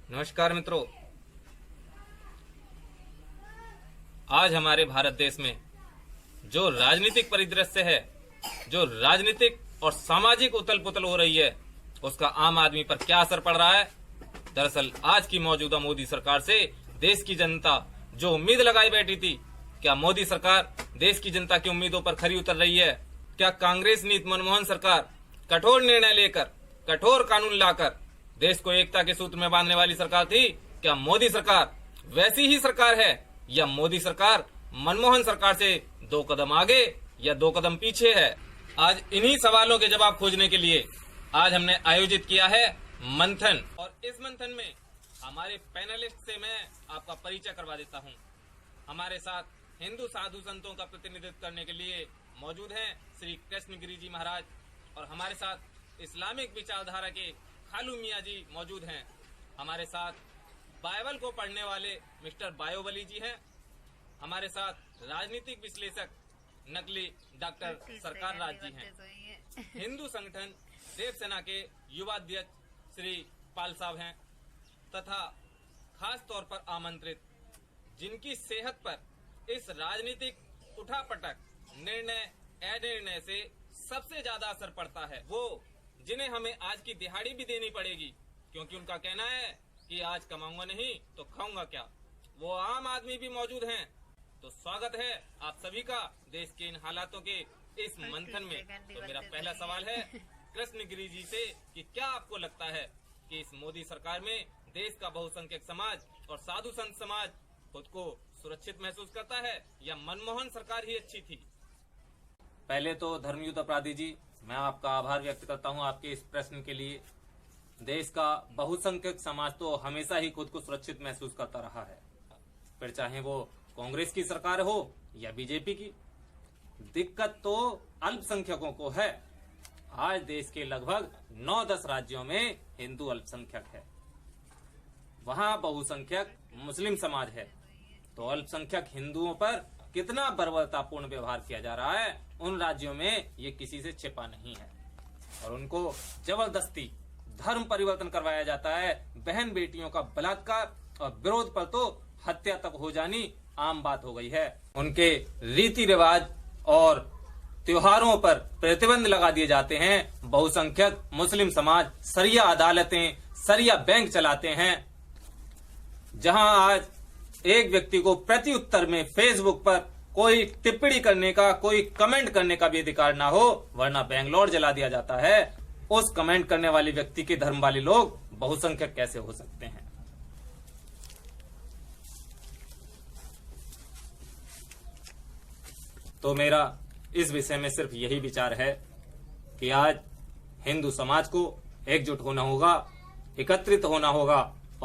नमस्कार मित्रों, आज हमारे भारत देश में जो राजनीतिक परिदृश्य है, जो राजनीतिक और सामाजिक उथल पुथल हो रही है, उसका आम आदमी पर क्या असर पड़ रहा है। दरअसल आज की मौजूदा मोदी सरकार से देश की जनता जो उम्मीद लगाई बैठी थी, क्या मोदी सरकार देश की जनता की उम्मीदों पर खरी उतर रही है? क्या कांग्रेस नीति मनमोहन सरकार कठोर निर्णय लेकर, कठोर कानून लाकर देश को एकता के सूत्र में बांधने वाली सरकार थी? क्या मोदी सरकार वैसी ही सरकार है, या मोदी सरकार मनमोहन सरकार से 2 कदम आगे या 2 कदम पीछे है? आज इन्हीं सवालों के जवाब खोजने के लिए आज हमने आयोजित किया है मंथन, और इस मंथन में हमारे पैनलिस्ट से मैं आपका परिचय करवा देता हूं। हमारे साथ हिंदू साधु संतों का प्रतिनिधित्व करने के लिए मौजूद हैं श्री कृष्णगिरी जी महाराज, और हमारे साथ इस्लामिक विचारधारा के खालू मियाँ जी मौजूद हैं। हमारे साथ बाइबल को पढ़ने वाले मिस्टर बायोबली जी हैं। हमारे साथ राजनीतिक विश्लेषक नकली डॉक्टर सरकार राज जी हैं। हिंदू संगठन देवसेना के युवा अध्यक्ष श्री पाल साहब हैं, तथा खास तौर पर आमंत्रित जिनकी सेहत पर इस राजनीतिक उठापटक निर्णय अनिर्णय से सबसे ज्यादा असर पड़ता है, वो जिन्हें हमें आज की दिहाड़ी भी देनी पड़ेगी, क्योंकि उनका कहना है कि आज कमाऊंगा नहीं तो खाऊंगा क्या। वो आम आदमी भी मौजूद हैं। तो स्वागत है आप सभी का देश के इन हालातों के इस मंथन में। तो मेरा पहला सवाल है कृष्णगिरी जी से कि क्या आपको लगता है कि इस मोदी सरकार में देश का बहुसंख्यक समाज और साधु संत समाज खुद को सुरक्षित महसूस करता है, या मनमोहन सरकार ही अच्छी थी? पहले तो धर्मयुद्ध अपराधी जी, मैं आपका आभार व्यक्त करता हूं आपके इस प्रश्न के लिए। देश का बहुसंख्यक समाज तो हमेशा ही खुद को सुरक्षित महसूस करता रहा है, फिर चाहे वो कांग्रेस की सरकार हो या बीजेपी की। दिक्कत तो अल्पसंख्यकों को है। आज देश के लगभग 9-10 राज्यों में हिंदू अल्पसंख्यक है, वहां बहुसंख्यक मुस्लिम समाज है, तो अल्पसंख्यक हिंदुओं पर कितना बर्बरतापूर्ण व्यवहार किया जा रहा है उन राज्यों में ये किसी से छिपा नहीं है, और उनको जबरदस्ती धर्म परिवर्तन करवाया जाता है। बहन बेटियों का बलात्कार और विरोध पर तो हत्या तक हो जानी आम बात हो गई है। उनके रीति रिवाज और त्योहारों पर प्रतिबंध लगा दिए जाते हैं। बहुसंख्यक मुस्लिम समाज सरिया अदालतें, सरिया बैंक चलाते हैं, जहां आज एक व्यक्ति को प्रति उत्तर में फेसबुक पर कोई टिप्पणी करने का, कोई कमेंट करने का भी अधिकार ना हो, वरना बेंगलोर जला दिया जाता है। उस कमेंट करने वाले व्यक्ति के धर्म वाले लोग बहुसंख्यक कैसे हो सकते हैं? तो मेरा इस विषय में सिर्फ यही विचार है कि आज हिंदू समाज को एकजुट होना होगा, एकत्रित होना होगा,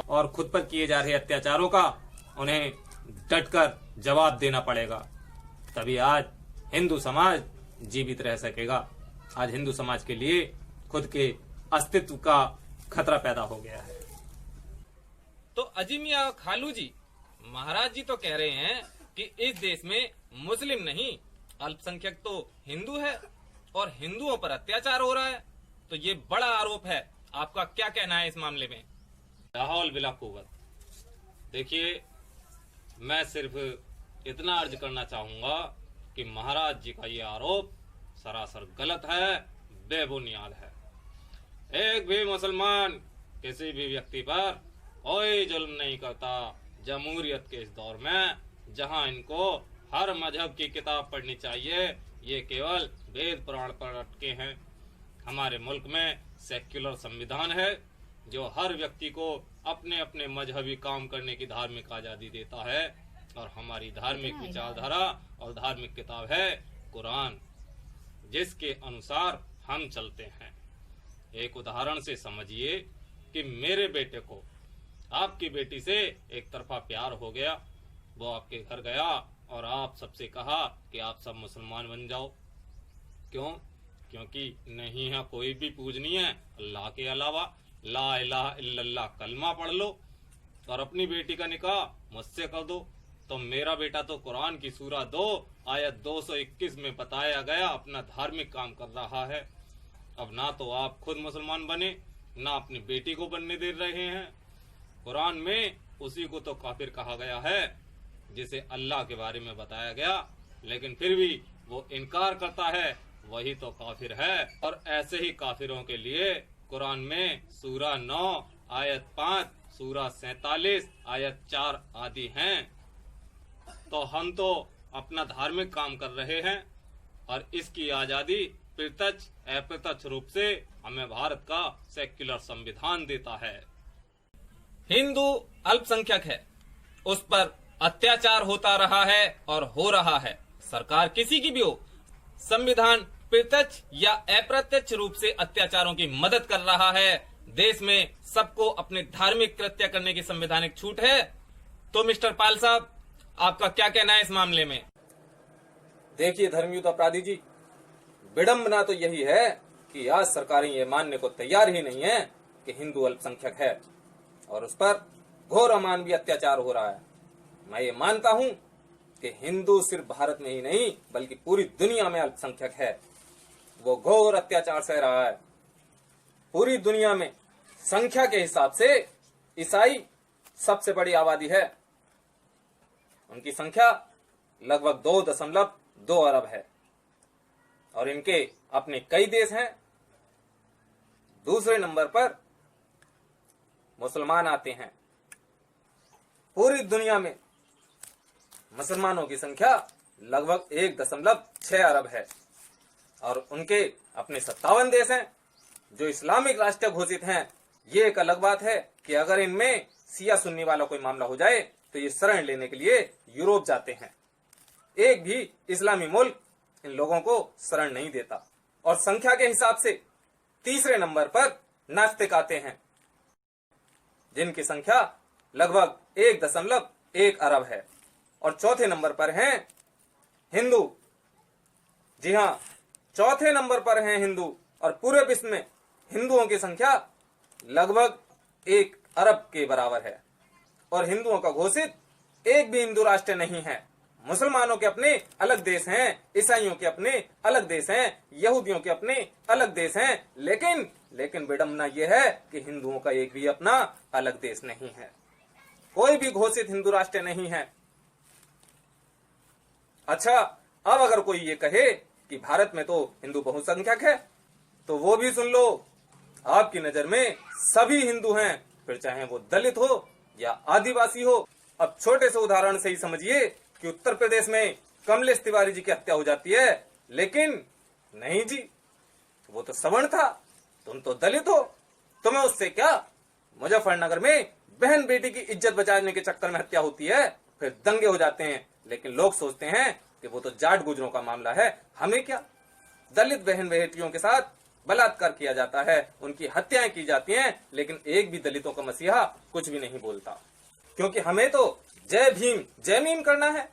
और खुद पर किए जा रहे अत्याचारों का उन्हें डटकर जवाब देना पड़ेगा। तभी आज हिंदू समाज जीवित रह सकेगा। आज हिंदू समाज के लिए खुद के अस्तित्व का खतरा पैदा हो गया है। तो अजीमिया खालू जी महाराज जी तो कह रहे हैं कि इस देश में मुस्लिम नहीं अल्पसंख्यक तो हिंदू है और हिंदुओं पर अत्याचार हो रहा है, तो ये बड़ा आरोप है। आपका क्या कहना है इस मामले में? लाहौल बिला कुव्वत। देखिए, मैं सिर्फ इतना अर्ज करना चाहूंगा कि महाराज जी का ये आरोप सरासर गलत है, बेबुनियाद है। एक भी मुसलमान किसी भी व्यक्ति पर कोई जुल्म नहीं करता। जमहूरियत के इस दौर में जहां इनको हर मजहब की किताब पढ़नी चाहिए, ये केवल वेद पुराण पर अटके हैं। हमारे मुल्क में सेक्युलर संविधान है जो हर व्यक्ति को अपने अपने मजहबी काम करने की धार्मिक आजादी देता है, और हमारी धार्मिक विचारधारा और धार्मिक किताब है कुरान, जिसके अनुसार हम चलते हैं। एक उदाहरण से समझिए कि मेरे बेटे को आपकी बेटी से एक तरफा प्यार हो गया, वो आपके घर गया और आप सबसे कहा कि आप सब मुसलमान बन जाओ। क्यों? क्योंकि नहीं है कोई भी पूजनीय अल्लाह के अलावा, ला इलाहा इल्लल्लाह कलमा पढ़ लो और अपनी बेटी का निकाह मुझसे कर दो। तो मेरा बेटा तो कुरान की सूरा 2 आयत 221 में बताया गया अपना धार्मिक काम कर रहा है। अब ना तो आप खुद मुसलमान बने, ना अपनी बेटी को बनने दे रहे हैं। कुरान में उसी को तो काफिर कहा गया है जिसे अल्लाह के बारे में बताया गया, लेकिन फिर भी वो इनकार करता है, वही तो काफिर है। और ऐसे ही काफिरों के लिए कुरान में सूरा 9 आयत 5, सूरा 47 आयत 4 आदि हैं। तो हम तो अपना धार्मिक काम कर रहे हैं और इसकी आजादी प्रत्यक्ष अप्रत्यक्ष रूप से हमें भारत का सेक्युलर संविधान देता है। हिंदू अल्पसंख्यक है, उस पर अत्याचार होता रहा है और हो रहा है। सरकार किसी की भी हो, संविधान प्रत्यक्ष या अप्रत्यक्ष रूप से अत्याचारों की मदद कर रहा है। देश में सबको अपने धार्मिक कृत्य करने की संवैधानिक छूट है। तो मिस्टर पाल साहब, आपका क्या कहना है इस मामले में? देखिए धर्मयुत अपराधी जी, विडंबना तो यही है कि आज सरकारें ये मानने को तैयार ही नहीं है कि हिंदू अल्पसंख्यक है और उस पर घोर अमानवीय अत्याचार हो रहा है। मैं ये मानता हूं कि हिंदू सिर्फ भारत में ही नहीं बल्कि पूरी दुनिया में अल्पसंख्यक है। वो घोर अत्याचार सह रहा है। पूरी दुनिया में संख्या के हिसाब से ईसाई सबसे बड़ी आबादी है। उनकी संख्या लगभग 2.2 अरब है और इनके अपने कई देश हैं। दूसरे नंबर पर मुसलमान आते हैं। पूरी दुनिया में मुसलमानों की संख्या लगभग 1.6 अरब है और उनके अपने 57 देश हैं जो इस्लामिक राष्ट्र घोषित हैं। ये एक अलग बात है कि अगर इनमें शिया सुन्नी वाला कोई मामला हो जाए तो ये शरण लेने के लिए यूरोप जाते हैं। एक भी इस्लामी मुल्क इन लोगों को शरण नहीं देता। और संख्या के हिसाब से तीसरे नंबर पर नास्तिक आते हैं जिनकी संख्या लगभग 1.1 अरब है और चौथे नंबर पर हैं हिंदू। जी हाँ, चौथे नंबर पर हैं हिंदू और पूरे विश्व में हिंदुओं की संख्या लगभग 1 अरब के बराबर है और हिंदुओं का घोषित एक भी हिंदू राष्ट्र नहीं है। मुसलमानों के अपने अलग देश हैं, ईसाइयों के अपने अलग देश हैं, यहूदियों के अपने अलग देश हैं, लेकिन विडंबना यह है कि हिंदुओं का एक भी अपना अलग देश नहीं है। कोई भी घोषित हिंदू राष्ट्र नहीं है। अच्छा, अब अगर कोई ये कहे कि भारत में तो हिंदू बहुसंख्यक है तो वो भी सुन लो, आपकी नजर में सभी हिंदू हैं, फिर चाहे वो दलित हो या आदिवासी हो। अब छोटे से उदाहरण से ही समझिए कि उत्तर प्रदेश में कमलेश तिवारी जी की हत्या हो जाती है, लेकिन नहीं जी, वो तो सवर्ण था, तुम तो दलित हो, तुम्हें उससे क्या। मुजफ्फरनगर में बहन बेटी की इज्जत बचाने के चक्कर में हत्या होती है, फिर दंगे हो जाते हैं, लेकिन लोग सोचते हैं कि वो तो जाट गुजरों का मामला है, हमें क्या। दलित बहन बेटियों के साथ बलात्कार किया जाता है, उनकी हत्याएं की जाती हैं, लेकिन एक भी दलितों का मसीहा कुछ भी नहीं बोलता, क्योंकि हमें तो जय भीम जय मीम करना है।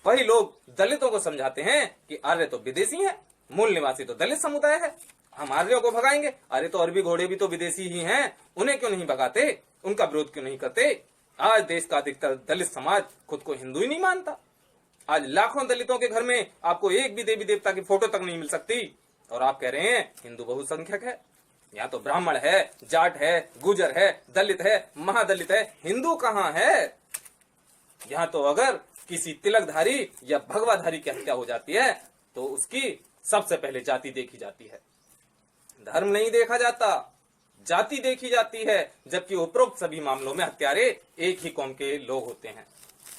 वही लोग दलितों को समझाते हैं कि आर्य तो विदेशी हैं, मूल निवासी तो दलित समुदाय है, हम आर्यों को भगाएंगे। अरे तो अरबी घोड़े भी तो विदेशी ही हैं, उन्हें क्यों नहीं भगाते, उनका विरोध क्यों नहीं करते। आज देश का अधिकतर दलित समाज खुद को हिंदू ही नहीं मानता। आज लाखों दलितों के घर में आपको एक भी देवी देवता की फोटो तक नहीं मिल सकती और आप कह रहे हैं हिंदू बहुसंख्यक है। यहाँ तो ब्राह्मण है, जाट है, गुजर है, दलित है, महादलित है, हिंदू कहाँ है। यहाँ तो अगर किसी तिलकधारी या भगवाधारी की हत्या हो जाती है तो उसकी सबसे पहले जाति देखी जाती है, धर्म नहीं देखा जाता, जाति देखी जाती है। जबकि उपरोक्त सभी मामलों में हत्यारे एक ही कौम के लोग होते हैं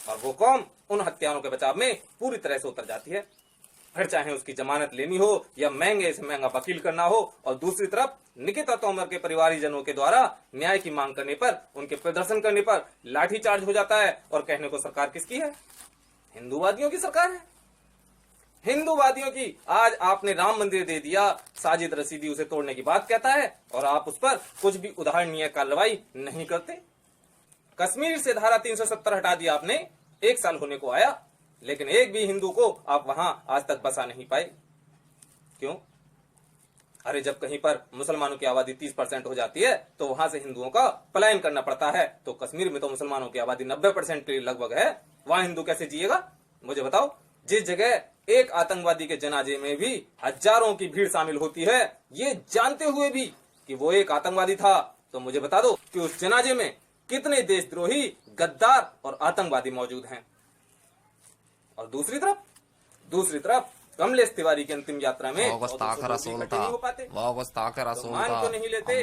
और वो कौम उन हत्यारों के बचाव में पूरी तरह से उतर जाती है, फिर चाहे उसकी जमानत लेनी हो या महंगे से महंगा वकील करना हो। और दूसरी तरफ निकिता तोमर के परिवारजनों के द्वारा न्याय की मांग करने पर, उनके प्रदर्शन करने पर लाठीचार्ज हो जाता है और कहने को सरकार किसकी है, हिंदूवादियों की सरकार है। हिंदूवादियों की। आज आपने राम मंदिर दे दिया, साजिद रशीदी उसे तोड़ने की बात कहता है और आप उस पर कुछ भी उदाहरणीय कार्रवाई नहीं करते। कश्मीर से धारा 370 हटा दिया आपने, 1 साल होने को आया, लेकिन एक भी हिंदू को आप वहां आज तक बसा नहीं पाए। क्यों? अरे जब कहीं पर मुसलमानों की आबादी 30% हो जाती है तो वहां से हिंदुओं का पलायन करना पड़ता है। तो कश्मीर में तो मुसलमानों की आबादी 90% लगभग है, वहां हिंदू कैसे जिएगा मुझे बताओ। जिस जगह एक आतंकवादी के जनाजे में भी हजारों की भीड़ शामिल होती है, ये जानते हुए भी कि वो एक आतंकवादी था, तो मुझे बता दो कि उस जनाजे में कितने देशद्रोही, गद्दार और आतंकवादी मौजूद हैं। और दूसरी तरफ कमलेश तिवारी की अंतिम यात्रा में नहीं हो पाते। तो मान क्यों नहीं लेते कि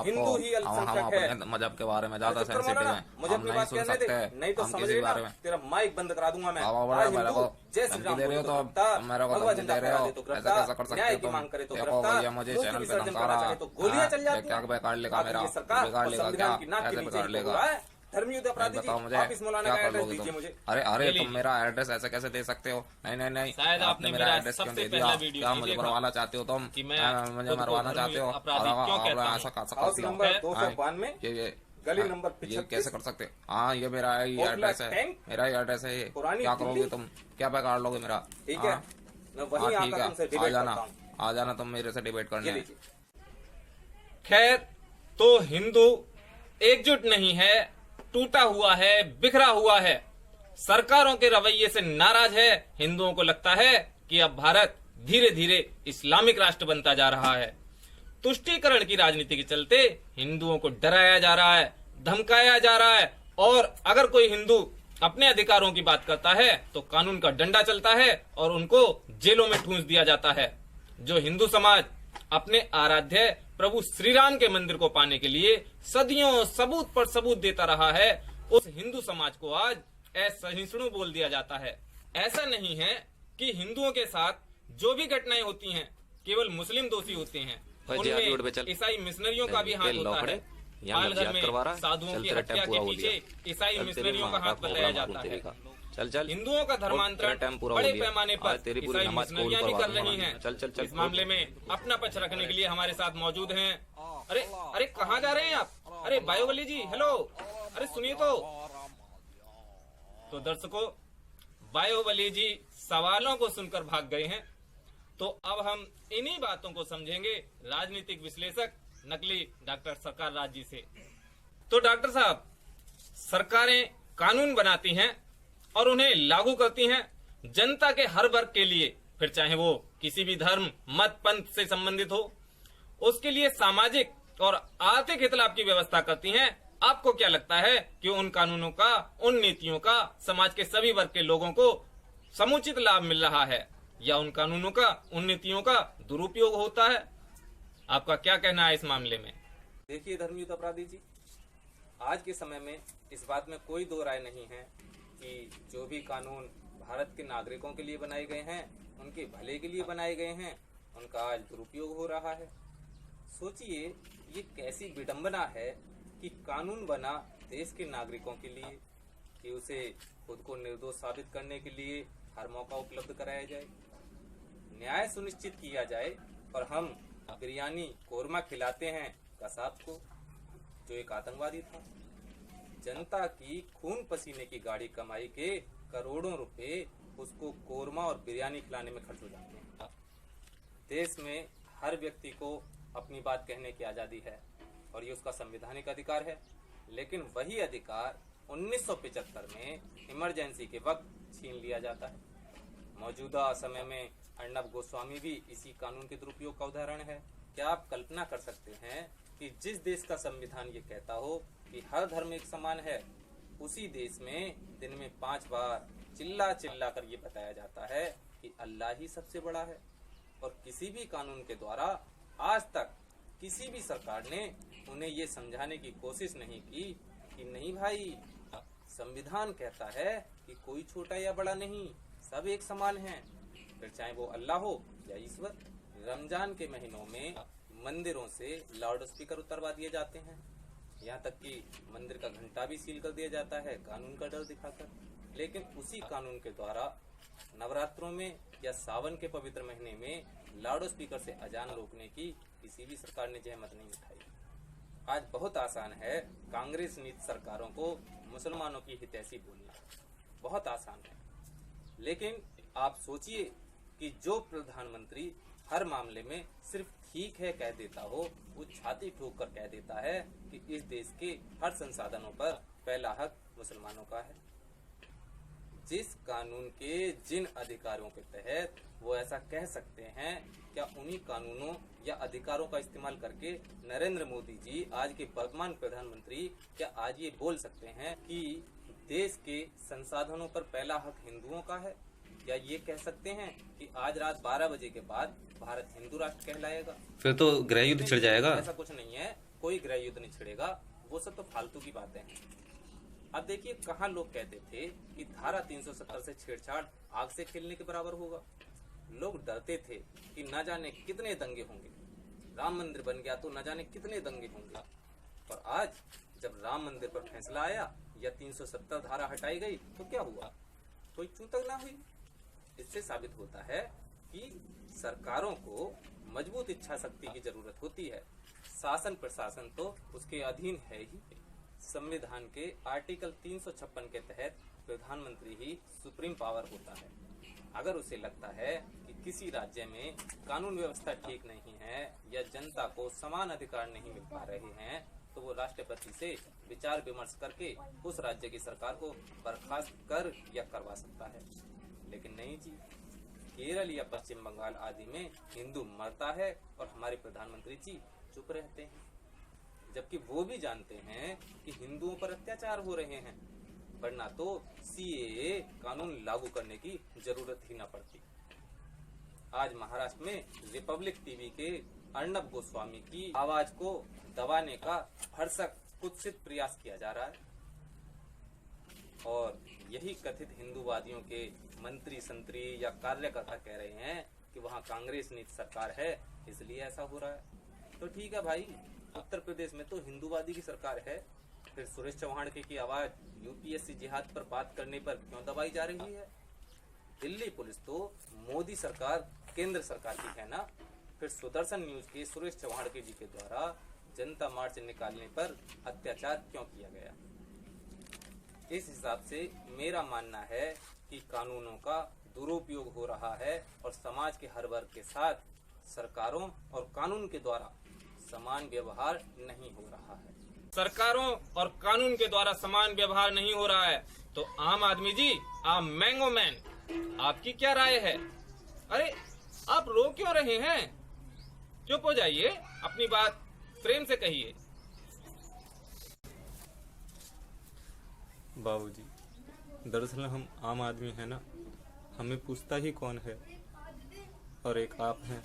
हिंदू ही अल्पसंख्यक है। मजहब के बारे में ज्यादा चुप करो सेंसिटिव मौलाना, हैं, मुझे हम अपनी नहीं बात सुन कहने दे, सकते नहीं तो हम समझ किसी लेना बारे में। तेरा माइक बंद करा दूंगा मैं। बड़ा आज मेरे हिंदू को जय श्री धमकी राम दे रहे हो बोले तो गिरफ्तार, मेरे को भगवा धमकी झंडा दे रहे फहरा हो, दे तो ऐसा गिरफ्तार, कैसा कर सकते न्याय हो की तुम? मांग करे तो देखो गिरफ्तार, भैया मुझे मूर्ति चैनल पे विसर्जन धमका करना रहा चाहे तो गोलियां चल जाती क्या हैं। बिगाड़ लेगा आखिर मेरा, ये सरकार बिगाड़ और लेगा संविधान क्या, की नाक के ऐसे नीचे बिगाड़ ही लेगा। हो रहा है। धर्मयुद्ध नहीं अपराधी जी, बताओ मुझे आप इस मौलाना क्या का कर एड्रेस लोगे दीजिए तुम? मुझे। अरे ले तुम मेरा एड्रेस ऐसे कैसे दे सकते हो? नहीं शायद आपने मेरा मेरा एड्रेस क्यों सबसे दे पहला दिया? वीडियो क्या नहीं मुझे देखा मरवाना चाहते हो तुम? कि मैं मुझे खुद को मरवाना चाहते हो? अपराधी क्यों कहता हूं? ऐसा हाउस नंबर 292 ये गली नंबर ये 35, कैसे कर सकते हो? हाँ ये मेरा ही कोटला एड्रेस है, टैंक, मेरा ही एड्रेस है ये। पुरानी क्या करोगे दिल्ली। तुम? क्या बिगाड़ लोगे मेरा? ठीक है, हाँ? मैं हाँ, वहीं ठीक आकर तुमसे है, आ डिबेट जाना, करता हूँ। आ जाना तुम मेरे से डिबेट ये करने। लीजिए। खैर, तो हिंदू एकजुट नहीं है, टूटा हुआ है, बिखरा हुआ है, सरकारों के रवैये से नाराज है। हिंदुओं को लगता है कि अब भारत धीरे धीरे इस्लामिक राष्ट्र बनता जा रहा है। तुष्टीकरण की राजनीति के चलते हिंदुओं को डराया जा रहा है, धमकाया जा रहा है, और अगर कोई हिंदू अपने अधिकारों की बात करता है तो कानून का डंडा चलता है और उनको जेलों में ठूंस दिया जाता है। जो हिंदू समाज अपने आराध्य प्रभु श्री राम के मंदिर को पाने के लिए सदियों सबूत पर सबूत देता रहा है, उस हिंदू समाज को आज असहिष्णु बोल दिया जाता है। ऐसा नहीं है कि हिंदुओं के साथ जो भी घटनाएं होती हैं केवल मुस्लिम दोषी होते हैं, उनमें ईसाई मिशनरियों का भी हाथ होता है। पालघर में साधुओं की हत्या के पीछे ईसाई मिशनरियों का हाथ बताया जाता है। चल हिंदुओं का धर्मांतरण बड़े पैमाने पर ईसाई मिशनरियां भी कर रही हैं। चल इस मामले में अपना पक्ष रखने के लिए हमारे साथ मौजूद हैं। अरे अरे कहाँ जा रहे हैं आप? अरे बायोवली जी, हेलो, अरे सुनिए तो दर्शकों, बायोवली जी सवालों को सुनकर भाग गए हैं। तो अब हम इन्हीं बातों को समझेंगे राजनीतिक विश्लेषक नकली डॉक्टर सरकार राज जी से। तो डॉक्टर साहब, सरकारें कानून बनाती हैं और उन्हें लागू करती हैं जनता के हर वर्ग के लिए, फिर चाहे वो किसी भी धर्म, मत, पंथ से संबंधित हो, उसके लिए सामाजिक और आर्थिक हित लाभ की व्यवस्था करती हैं। आपको क्या लगता है कि उन कानूनों का, उन नीतियों का समाज के सभी वर्ग के लोगों को समुचित लाभ मिल रहा है, या उन कानूनों का, उन नीतियों का दुरुपयोग होता है? आपका क्या कहना है इस मामले में? देखिए धर्मयुद्ध अपराधी जी, आज के समय में इस बात में कोई दो राय नहीं है कि जो भी कानून भारत के नागरिकों के लिए बनाए गए हैं, उनके भले के लिए बनाए गए हैं, उनका आज दुरुपयोग हो रहा है। सोचिए, ये कैसी विडंबना है कि कानून बना देश के नागरिकों के लिए कि उसे खुद को निर्दोष साबित करने के लिए हर मौका उपलब्ध कराया जाए, न्याय सुनिश्चित किया जाए, और हम बिरयानी कोरमा खिलाते हैं कसाब को, जो एक आतंकवादी था। जनता की खून पसीने की गाड़ी कमाई के करोड़ों रुपए उसको कोरमा और बिरयानी खिलाने में खर्च हो जाते हैं। देश में हर व्यक्ति को अपनी बात कहने की आजादी है और ये उसका संवैधानिक अधिकार है, लेकिन वही अधिकार 1975 में इमरजेंसी के वक्त छीन लिया जाता है। मौजूदा समय में अर्नब गोस्वामी भी इसी कानून के दुरुपयोग का उदाहरण है। क्या आप कल्पना कर सकते हैं कि जिस देश का संविधान ये कहता हो कि हर धर्म एक समान है, उसी देश में दिन में 5 बार चिल्ला चिल्ला कर ये बताया जाता है कि अल्लाह ही सबसे बड़ा है, और किसी भी कानून के द्वारा आज तक किसी भी सरकार ने उन्हें ये समझाने की कोशिश नहीं की कि नहीं भाई, संविधान कहता है कि कोई छोटा या बड़ा नहीं, सब एक समान हैं, फिर चाहे वो अल्लाह हो या ईश्वर। रमजान के महीनों में मंदिरों से लाउड स्पीकर उतरवा दिए जाते हैं, यहाँ तक कि मंदिर का घंटा भी सील कर दिया जाता है कानून का डर दिखाकर। लेकिन उसी कानून के द्वारा नवरात्रों में या सावन के पवित्र महीने में लाउड स्पीकर से अजान रोकने की किसी भी सरकार ने जहमत नहीं उठाई। आज बहुत आसान है कांग्रेस नीति सरकारों को मुसलमानों की हितैषी बोलना, बहुत आसान है। लेकिन आप सोचिए कि जो प्रधानमंत्री हर मामले में सिर्फ ठीक है कह देता हो, वो छाती ठोक कर कह देता है कि इस देश के हर संसाधनों पर पहला हक मुसलमानों का है। जिस कानून के जिन अधिकारों के तहत वो ऐसा कह सकते हैं? क्या उन्हीं कानूनों या अधिकारों का इस्तेमाल करके नरेंद्र मोदी जी, आज के वर्तमान प्रधानमंत्री, क्या आज ये बोल सकते हैं कि देश के संसाधनों पर पहला हक हिंदुओं का है? या ये कह सकते हैं कि आज रात 12 बजे के बाद भारत हिंदू राष्ट्र कहलाएगा? फिर तो गृह युद्ध छिड़ जाएगा। ऐसा कुछ नहीं है, कोई गृह युद्ध नहीं छिड़ेगा, वो सब तो फालतू की बातें हैं। अब देखिए, कहाँ लोग कहते थे कि धारा 370 से छेड़छाड़ आग से खेलने के बराबर होगा। लोग डरते थे कि न जाने कितने दंगे होंगे, राम मंदिर बन गया तो न जाने कितने दंगे होंगे। और आज जब राम मंदिर पर फैसला आया या 370 धारा हटाई गई तो क्या हुआ? कोई चूतक ना हुई। इससे साबित होता है कि सरकारों को मजबूत इच्छा शक्ति की जरूरत होती है। शासन प्रशासन तो उसके अधीन है ही। संविधान के आर्टिकल 356 के तहत प्रधानमंत्री ही सुप्रीम पावर होता है। अगर उसे लगता है कि किसी राज्य में कानून व्यवस्था ठीक नहीं है या जनता को समान अधिकार नहीं मिल पा रहे हैं, तो वो राष्ट्रपति से विचार विमर्श करके उस राज्य की सरकार को बर्खास्त कर या करवा सकता है। लेकिन नहीं जी, केरल या पश्चिम बंगाल आदि में हिंदू मरता है और हमारे प्रधानमंत्री जी चुप रहते हैं, जबकि वो भी जानते हैं कि हिंदुओं पर अत्याचार हो रहे हैं, वरना तो CAA कानून लागू करने की जरूरत ही न पड़ती। आज महाराष्ट्र में रिपब्लिक टीवी के अर्णब गोस्वामी की आवाज को दबाने का भरसक कुत्सित प्रयास किया जा रहा है और यही कथित हिंदूवादियों के मंत्री संतरी या कार्यकर्ता कह रहे हैं कि वहाँ कांग्रेस नीति सरकार है, इसलिए ऐसा हो रहा है। तो ठीक है भाई, उत्तर प्रदेश में तो हिंदूवादी की सरकार है, फिर सुरेश चौहान की आवाज UPSC जिहाद पर बात करने पर क्यों दबाई जा रही है? दिल्ली पुलिस तो मोदी सरकार केंद्र सरकार की है ना, फिर सुदर्शन न्यूज के सुरेश चौहान जी के द्वारा जनता मार्च निकालने पर अत्याचार क्यों किया गया? इस हिसाब से मेरा मानना है कि कानूनों का दुरुपयोग हो रहा है और समाज के हर वर्ग के साथ सरकारों और कानून के द्वारा समान व्यवहार नहीं हो रहा है। सरकारों और कानून के द्वारा समान व्यवहार नहीं हो रहा है तो आम आदमी जी, आप मैंगो मैन, आपकी क्या राय है? अरे आप रो क्यों रहे हैं? चुप हो जाइए, अपनी बात प्रेम से कहिए। बाबूजी, दरअसल हम आम आदमी हैं ना, हमें पूछता ही कौन है, और एक आप हैं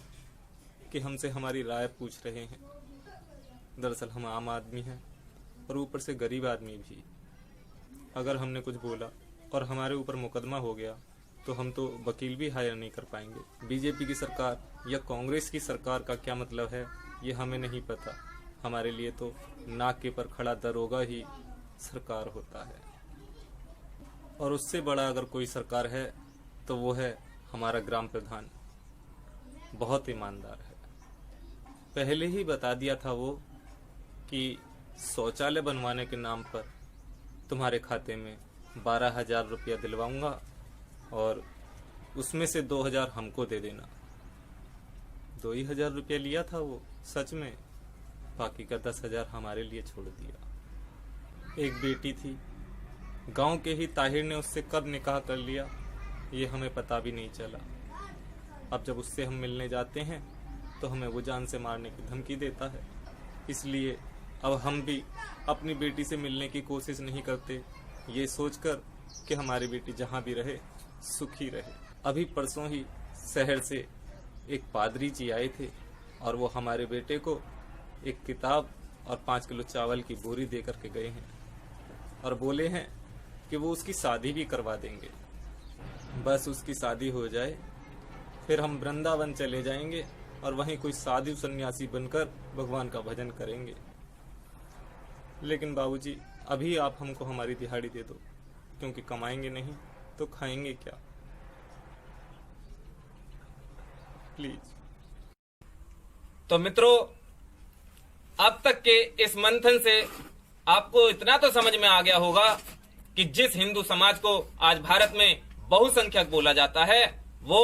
कि हमसे हमारी राय पूछ रहे हैं। दरअसल हम आम आदमी हैं और ऊपर से गरीब आदमी भी। अगर हमने कुछ बोला और हमारे ऊपर मुकदमा हो गया तो हम तो वकील भी हायर नहीं कर पाएंगे। बीजेपी की सरकार या कांग्रेस की सरकार का क्या मतलब है ये हमें नहीं पता। हमारे लिए तो नाक के पर खड़ा दरोगा ही सरकार होता है, और उससे बड़ा अगर कोई सरकार है तो वो है हमारा ग्राम प्रधान। बहुत ईमानदार है। पहले ही बता दिया था वो कि शौचालय बनवाने के नाम पर तुम्हारे खाते में 12,000 रुपया दिलवाऊंगा और उसमें से 2,000 हमको दे देना। 2,000 रुपया लिया था वो सच में, बाकी का 10,000 हमारे लिए छोड़ दिया। एक बेटी थी, गांव के ही ताहिर ने उससे कब निकाह कर लिया ये हमें पता भी नहीं चला। अब जब उससे हम मिलने जाते हैं तो हमें वो जान से मारने की धमकी देता है। इसलिए अब हम भी अपनी बेटी से मिलने की कोशिश नहीं करते, ये सोचकर कि हमारी बेटी जहाँ भी रहे सुखी रहे। अभी परसों ही शहर से एक पादरी जी आए थे और वो हमारे बेटे को एक किताब और 5 किलो चावल की बोरी दे करके गए हैं और बोले हैं कि वो उसकी शादी भी करवा देंगे। बस उसकी शादी हो जाए फिर हम वृंदावन चले जाएंगे और वहीं कोई साधु सन्यासी बनकर भगवान का भजन करेंगे। लेकिन बाबूजी, अभी आप हमको हमारी दिहाड़ी दे दो, क्योंकि कमाएंगे नहीं तो खाएंगे क्या? प्लीज। तो मित्रों, अब तक के इस मंथन से आपको इतना तो समझ में आ गया होगा कि जिस हिंदू समाज को आज भारत में बहुसंख्यक बोला जाता है वो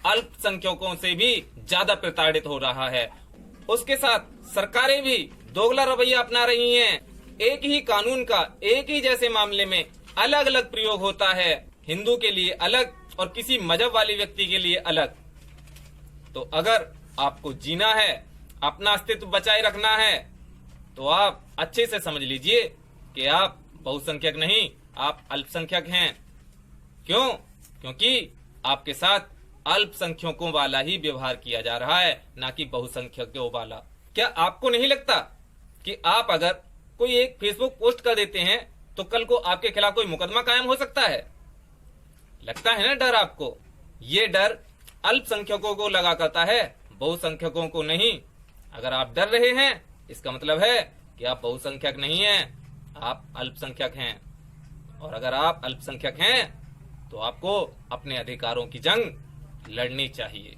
अल्पसंख्यकों से भी ज्यादा प्रताड़ित हो रहा है। उसके साथ सरकारें भी दोगला रवैया अपना रही हैं। एक ही कानून का एक ही जैसे मामले में अलग अलग प्रयोग होता है, हिंदू के लिए अलग और किसी मजहब वाले व्यक्ति के लिए अलग। तो अगर आपको जीना है, अपना अस्तित्व बचाए रखना है, तो आप अच्छे से समझ लीजिए कि आप बहुसंख्यक नहीं, आप अल्पसंख्यक हैं। क्यों? क्योंकि आपके साथ अल्पसंख्यकों वाला ही व्यवहार किया जा रहा है, ना कि बहुसंख्यकों वाला। क्या आपको नहीं लगता कि आप अगर कोई एक फेसबुक पोस्ट कर देते हैं तो कल को आपके खिलाफ कोई मुकदमा कायम हो सकता है? लगता है ना डर आपको? ये डर अल्पसंख्यकों को लगा करता है, बहुसंख्यकों को नहीं। अगर आप डर रहे हैं, इसका मतलब है कि आप बहुसंख्यक नहीं हैं, आप अल्पसंख्यक हैं। और अगर आप अल्पसंख्यक हैं तो आपको अपने अधिकारों की जंग लड़नी चाहिए।